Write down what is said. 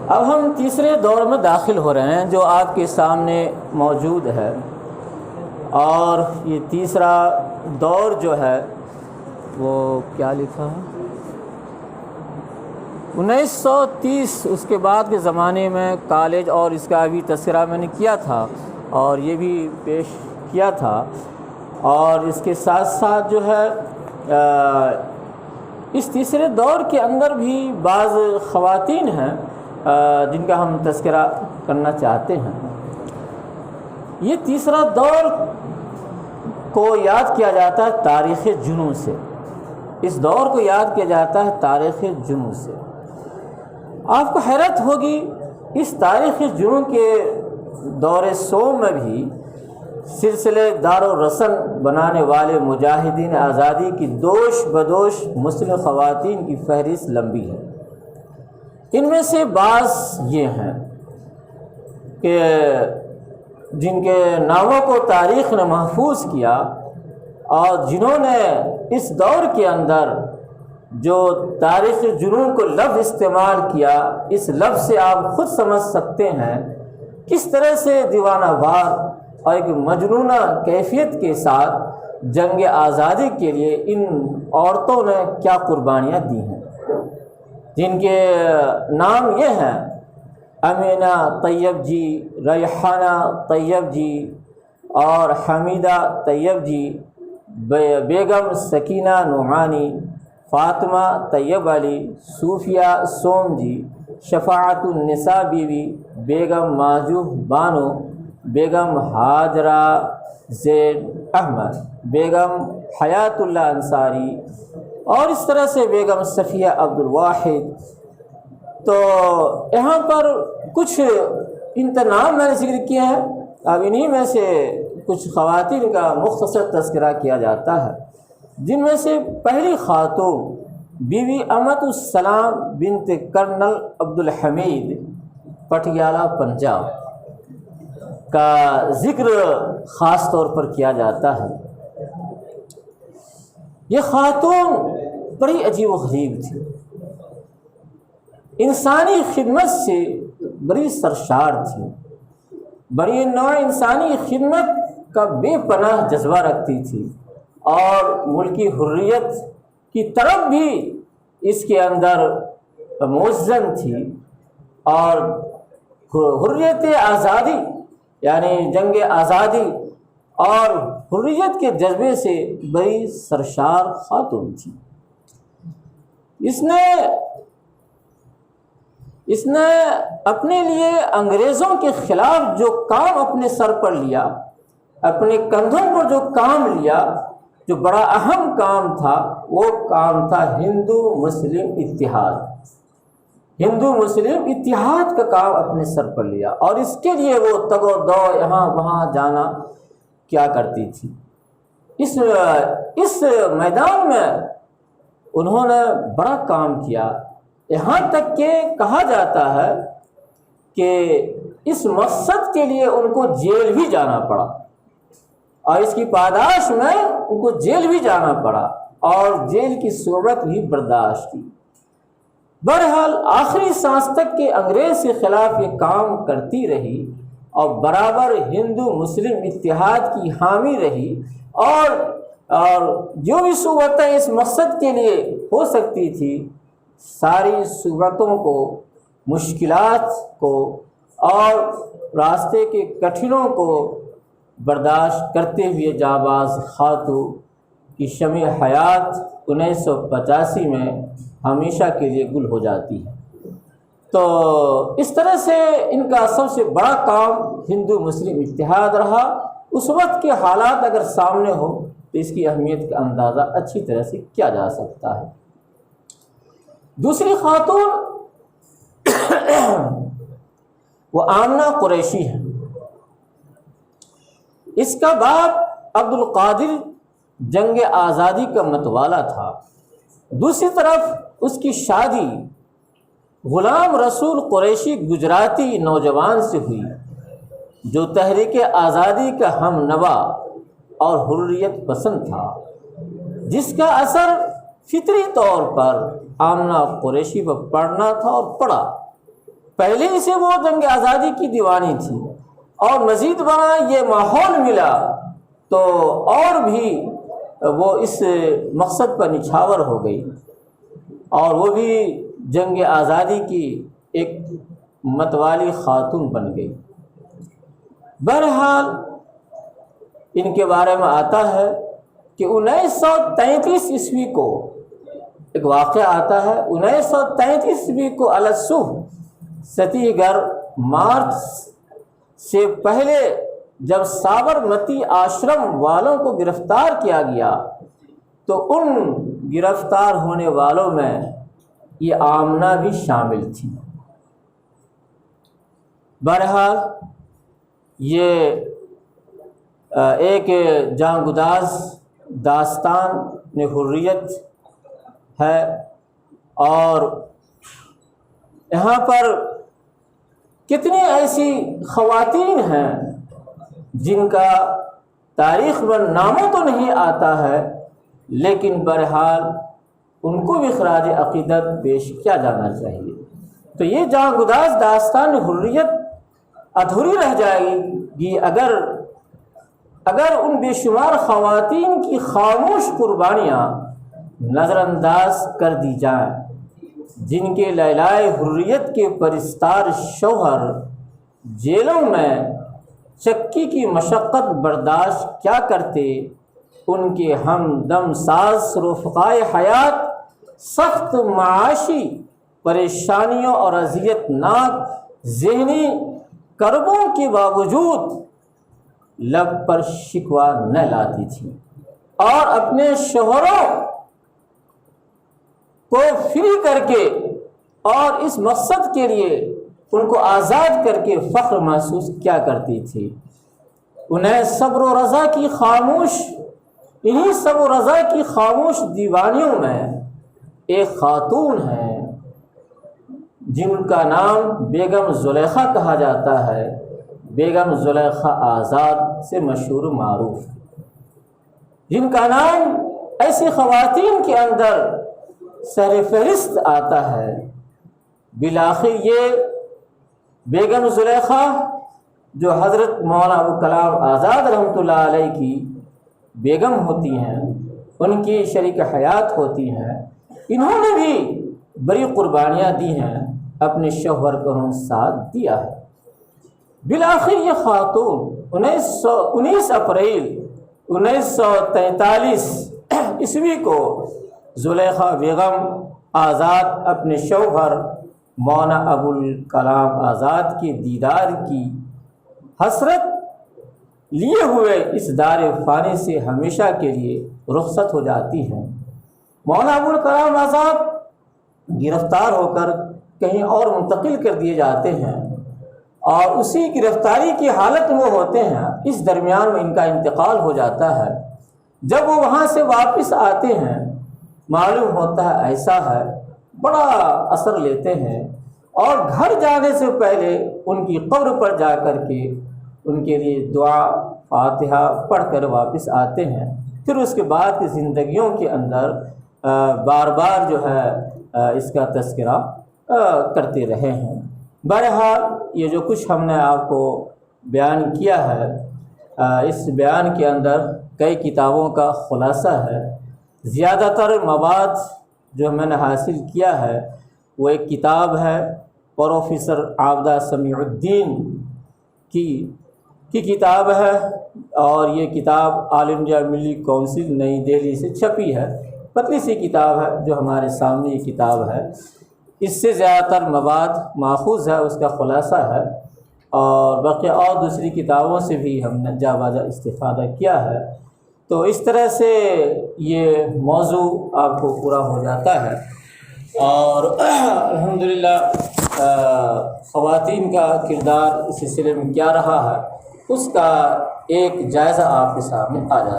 اب ہم تیسرے دور میں داخل ہو رہے ہیں جو آپ کے سامنے موجود ہے، اور یہ تیسرا دور جو ہے وہ کیا لکھا ہے 1930، اس کے بعد کے زمانے میں کالج، اور اس کا بھی تذکرہ میں نے کیا تھا اور یہ بھی پیش کیا تھا، اور اس کے ساتھ ساتھ جو ہے اس تیسرے دور کے اندر بھی بعض خواتین ہیں جن کا ہم تذکرہ کرنا چاہتے ہیں۔ یہ تیسرا دور کو یاد کیا جاتا ہے تاریخ جنوں سے، اس دور کو یاد کیا جاتا ہے تاریخ جنوں سے۔ آپ کو حیرت ہوگی، اس تاریخ جنوں کے دور سوم میں بھی سلسلے دار و رسم بنانے والے مجاہدین آزادی کی دوش بدوش مسلم خواتین کی فہرست لمبی ہے۔ ان میں سے بعض یہ ہیں کہ جن کے ناموں کو تاریخ نے محفوظ کیا، اور جنہوں نے اس دور کے اندر جو تاریخ جنون کو لفظ استعمال کیا، اس لفظ سے آپ خود سمجھ سکتے ہیں کس طرح سے دیوانہ وار اور ایک مجنونہ کیفیت کے ساتھ جنگ آزادی کے لیے ان عورتوں نے کیا قربانیاں دی ہیں، جن کے نام یہ ہیں امینہ طیب جی، ریحانہ طیب جی، اور حمیدہ طیب جی، بیگم سکینہ نعمانی، فاطمہ طیب علی، صوفیہ سوم جی، شفاعت النساء بیوی، بیگم ماجوہ بانو، بیگم ہاجرہ زید احمد، بیگم حیات اللہ انصاری، اور اس طرح سے بیگم صفیہ عبد الواحد۔ تو یہاں پر کچھ نام میں نے ذکر کیا ہے، اب انہی میں سے کچھ خواتین کا مختصر تذکرہ کیا جاتا ہے، جن میں سے پہلی خاتون بی امت السلام بنت کرنل عبدالحمید، پٹیالہ پنجاب کا ذکر خاص طور پر کیا جاتا ہے۔ یہ خاتون بڑی عجیب و غریب تھی، انسانی خدمت سے بڑی سرشار تھی، بڑی نوع انسانی خدمت کا بے پناہ جذبہ رکھتی تھی، اور ملکی حریت کی طرف بھی اس کے اندر موزن تھی، اور حریت آزادی یعنی جنگ آزادی اور حریت کے جذبے سے بڑی سرشار خاتون تھی۔ اس نے اپنے لیے انگریزوں کے خلاف جو کام اپنے سر پر لیا، اپنے کندھوں پر جو کام لیا، جو بڑا اہم کام تھا، وہ کام تھا ہندو مسلم اتحاد۔ ہندو مسلم اتحاد کا کام اپنے سر پر لیا، اور اس کے لیے وہ تگ و دو یہاں وہاں جانا کیا کرتی تھی۔ اس میدان میں انہوں نے بڑا کام کیا، یہاں تک کہ کہا جاتا ہے کہ اس مقصد کے لیے ان کو جیل بھی جانا پڑا، اور اس کی پاداش میں ان کو جیل بھی جانا پڑا، اور جیل کی صورت بھی برداشت کی۔ بہرحال آخری سانس تک کے انگریز کے خلاف یہ کام کرتی رہی، اور برابر ہندو مسلم اتحاد کی حامی رہی، اور جو بھی صورتیں اس مقصد کے لیے ہو سکتی تھی، ساری صورتوں کو، مشکلات کو اور راستے کے کٹھنوں کو برداشت کرتے ہوئے جانباز خاتون کی شمع حیات 1985 میں ہمیشہ کے لیے گل ہو جاتی ہے۔ تو اس طرح سے ان کا سب سے بڑا کام ہندو مسلم اتحاد رہا۔ اس وقت کے حالات اگر سامنے ہو تو اس کی اہمیت کا اندازہ اچھی طرح سے کیا جا سکتا ہے۔ دوسری خاتون وہ آمنہ قریشی ہے۔ اس کا باپ عبد القادر جنگ آزادی کا متوالا تھا۔ دوسری طرف اس کی شادی غلام رسول قریشی گجراتی نوجوان سے ہوئی، جو تحریک آزادی کا ہم نوا اور حریت پسند تھا، جس کا اثر فطری طور پر آمنہ قریشی پر پڑنا تھا اور پڑا۔ پہلے ہی سے وہ جنگ آزادی کی دیوانی تھی، اور مزید بڑا یہ ماحول ملا تو اور بھی وہ اس مقصد پر نچھاور ہو گئی، اور وہ بھی جنگ آزادی کی ایک متوالی خاتون بن گئی۔ بہرحال ان کے بارے میں آتا ہے کہ 1933 عیسوی کو ایک واقعہ آتا ہے، 1933 عیسوی کو الصبح ستی گھر مارچ سے پہلے جب سابرمتی آشرم والوں کو گرفتار کیا گیا تو ان گرفتار ہونے والوں میں یہ آمنہ بھی شامل تھی۔ بہرحال یہ ایک جانگداز داستان حریت ہے، اور یہاں پر کتنی ایسی خواتین ہیں جن کا تاریخ میں ناموں تو نہیں آتا ہے، لیکن بہرحال ان کو بھی خراج عقیدت پیش کیا جانا چاہیے۔ تو یہ جانگداز داستان حریت ادھوری رہ جائے گی اگر ان بے شمار خواتین کی خاموش قربانیاں نظر انداز کر دی جائیں، جن کے لیلائے حریت کے پرستار شوہر جیلوں میں چکی کی مشقت برداشت کیا کرتے، ان کے ہمدم ساز رفقائے حیات سخت معاشی پریشانیوں اور اذیت ناک ذہنی کربوں کے باوجود لب پر شکوہ نہ لاتی تھی، اور اپنے شوہروں کو فری کر کے اور اس مقصد کے لیے ان کو آزاد کر کے فخر محسوس کیا کرتی تھی۔ انہیں صبر و رضا کی خاموش انہی صبر و رضا کی خاموش دیوانیوں میں ایک خاتون ہے جن کا نام بیگم زلیخا کہا جاتا ہے، بیگم زلیخا آزاد سے مشہور معروف، جن کا نام ایسی خواتین کے اندر سر فہرست آتا ہے۔ بالآخر یہ بیگم زلیخا جو حضرت مولانا ابوالکلام آزاد رحمۃ اللہ علیہ کی بیگم ہوتی ہیں، ان کی شریک حیات ہوتی ہیں، انہوں نے بھی بڑی قربانیاں دی ہیں، اپنے شوہر کو انہوں نے ساتھ دیا ہے۔ بالآخر یہ خاتون 19 اپریل 1943 عیسوی کو زلیخا بیگم آزاد اپنے شوہر مولانا ابوالکلام آزاد کے دیدار کی حسرت لیے ہوئے اس دار فانی سے ہمیشہ کے لیے رخصت ہو جاتی ہیں۔ مولانا ابوالکلام آزاد گرفتار ہو کر کہیں اور منتقل کر دیے جاتے ہیں، اور اسی گرفتاری کی حالت میں وہ ہوتے ہیں، اس درمیان میں ان کا انتقال ہو جاتا ہے۔ جب وہ وہاں سے واپس آتے ہیں معلوم ہوتا ہے ایسا ہے، بڑا اثر لیتے ہیں، اور گھر جانے سے پہلے ان کی قبر پر جا کر کے ان کے لیے دعا فاتحہ پڑھ کر واپس آتے ہیں۔ پھر اس کے بعد کی زندگیوں کے اندر بار بار جو ہے اس کا تذکرہ کرتے رہے ہیں۔ بہرحال یہ جو کچھ ہم نے آپ کو بیان کیا ہے، اس بیان کے اندر کئی کتابوں کا خلاصہ ہے۔ زیادہ تر مواد جو میں نے حاصل کیا ہے وہ ایک کتاب ہے پروفیسر عابدہ سمیع الدین کی کتاب ہے، اور یہ کتاب آل انڈیا ملی کونسل نئی دہلی سے چھپی ہے، پتلی سی کتاب ہے جو ہمارے سامنے یہ کتاب ہے۔ اس سے زیادہ تر مواد ماخوذ ہے، اس کا خلاصہ ہے، اور باقی اور دوسری کتابوں سے بھی ہم نے جا باجا استفادہ کیا ہے۔ تو اس طرح سے یہ موضوع آپ کو پورا ہو جاتا ہے، اور الحمدللہ خواتین کا کردار اس سلسلے میں کیا رہا ہے اس کا ایک جائزہ آپ کے سامنے آ جاتا ہے۔